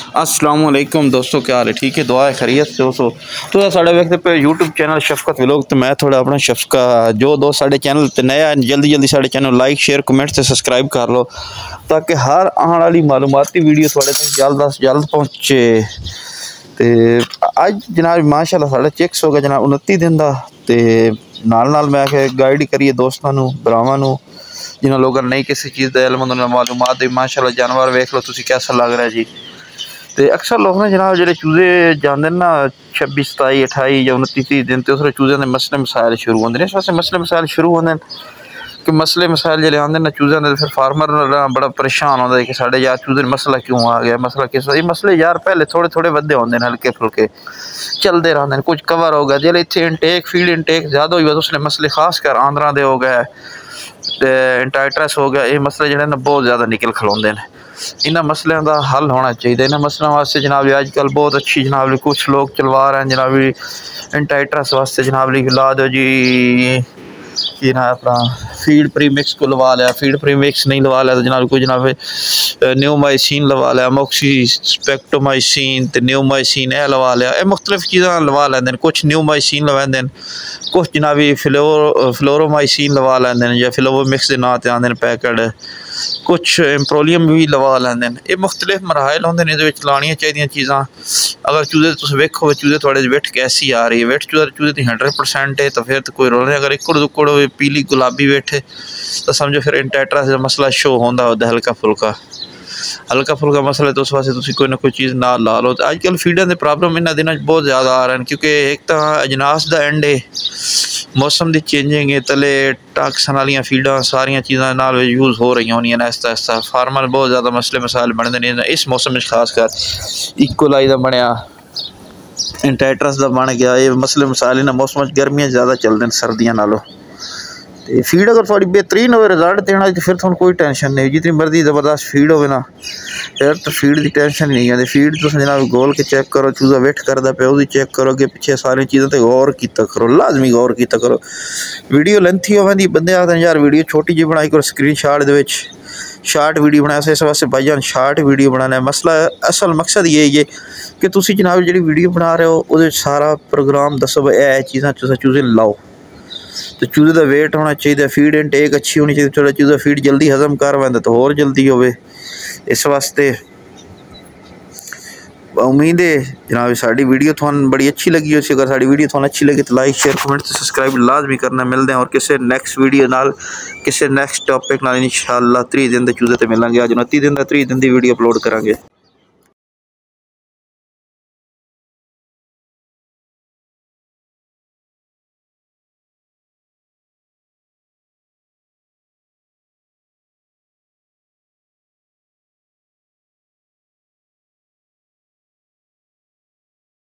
अस्सलाम वालेकुम दोस्तों, क्या हाल है? ठीक है, दुआ है खैरियत से दोस्तों। तो साढ़े वेखते पे यूट्यूब चैनल शफकत व्लॉग, तो मैं थोड़ा अपना शफका जो दोस्त साढ़े चैनल ते नया जल्दी साढ़े चैनल लाइक शेयर कमेंट से सब्सक्राइब कर लो, ताकि हर आने वाली मालूमाती वीडियो थोड़े तक जल्द अज जल्द पहुँचे। तो अज जनाब माशाल्लाह साढ़ा चेक्स हो गया जनाब 29 दिन का। तो नाल मैं आखे गाइड करिए दोस्तों भरावां जिन्होंने लोगों नहीं किसी चीज़ का इल्म उन्होंने मालूमात माशाल्लाह जानवर वेख लो तुसी कैसा लग रहा है जी। तो अक्सर लोग ने जनाब जो चूजे जाते ना 26 27 28 या 29 30 दिन तो उस चूज़ों के मसले मसाइल शुरू होंगे। इस वास्ते मसले मसाइल शुरू होंगे कि मसले मसाइल जो आते ना चूज़ों के, फिर फार्मर बड़ा परेशान होता है कि साढ़े यार चूज़े मसला क्यों आ गया, मसला किस ये मसले यार पहले थोड़े थोड़े वधे होंगे हल्के फुल्के चलते रहते हैं, कुछ कवर हो गया जो इतने इंटेक फीड इंटेक ज़्यादा हुई तो उसने मसले खास कर आंध्रा दे हो गए, इंटाइट्रस हो गया, ये मसले जो बहुत ज़्यादा निकल खलोंदे हैं। इन्होंने मसलों का हल होना चाहिए। इन्होंने मसलों वास्ते जनाब अजकल बहुत अच्छी जनाब कुछ लोग चलवा रहे हैं जनाब इंटाइट्रस वास्ते जनाब ला दो जी कि ना अपना फीड प्रीमिक्स को लवा लिया, फीड प्रीमिक्स नहीं लवा लिया तो जनाब कोई जनाब न्यूमाइसिन लवा लिया, मोक्सी स्पेक्टोमाइसिन तो न्यूमाइसिन यह लवा लिया, यह मुख्तलिफ चीज़ा लवा लेंगे। कुछ न्यूमाइसिन लवाते हैं, कुछ जनाबी फ्लोरोमाइसिन लवा लेंगे या फ्लोवोमिक्स के नाम से आते हैं पैकेट, कुछ एम्प्रोलियम भी लवा लेंगे। ये मुख्तलिफ मराहल होंगे ने लानियाँ चाहिए चीज़ा। अगर चूज़े तुम वेखो चूज़े थोड़े विठ कैसी आ रही है, विठ चूज़े की 100% है तो फिर तो कोई रोल नहीं। अगर इकड़ दुकड़ पीली गुलाबी विठ तो समझो फिर इंटाइट्रस का मसला शो होता हल्का फुल्का मसला, तो उस वास्ते तुम कोई ना कोई चीज़ ना ला लो। तो अजकल फीडर के प्रॉब्लम इन्होंने दिनों बहुत ज़्यादा आ रहे हैं, क्योंकि एक तो अजनास का एंड है, मौसम की चेंजिंग है, तले टाक्सन वाली फीडा सारिया चीज़ा नाल यूज़ हो रही होनी आहिस्ता आहिस्ता। फार्मर बहुत ज़्यादा मसले मसाइल बनते हैं इस मौसम में, खासकर इकोलाई का बनया, इंटाइट्रस का बन गया। ये मसले मसाइल इन्होंने मौसम गर्मियाँ ज़्यादा चलते हैं सर्दियों नालों। तो फीड अगर थोड़ी बेहतरीन हो रिजल्ट देना तो फिर थोड़ा कोई टेंशन नहीं, जितनी मर्जी ज़बरदस्त फीड हो ना फिर तो फीड की टेंशन नहीं आती। फीड तो जनाब गोल के चेक करो, चूज़ा वेट करता पे वो चेक करो, अगे पिछे सारी चीज़ों पर गौर किया करो, लाजमी गौर किया करो। वीडियो लेंथी होती बंदे आते हैं यार वीडियो छोटी जी बनाई करो, स्क्रीन शॉट दे शार्ट वीडियो बनाया, इस वास्ते भाईजान शार्ट वीडियो बनाना है। मसला असल मकसद यही है कि तुम जनाब जी वीडियो बना रहे हो वो सारा प्रोग्राम दसो भाई यह चीज़ा चूज़े लाओ। तो चूज़े का वेट होना चाहिए, फीड इनटेक अच्छी होनी चाहिए, थोड़ा चूज़ा फीड जल्दी हजम कर पाता तो होर जल्दी होवे। इस वास्ते उम्मीद है जनाब साड़ी वीडियो थानू बड़ी अच्छी लगी हो। अगर साड़ी वीडियो थानू अच्छी लगी तो लाइक शेयर कमेंट से सब्सक्राइब लाजमी करना। मिलते हैं और किसी नैक्सट वीडियो नाल किसी नैक्सट टॉपिक नाल इंशाअल्लाह 30 दिन के चूज़े तो मिलेंगे। अज 29 दिन का 30 दिन की वीडियो अपलोड करांगे।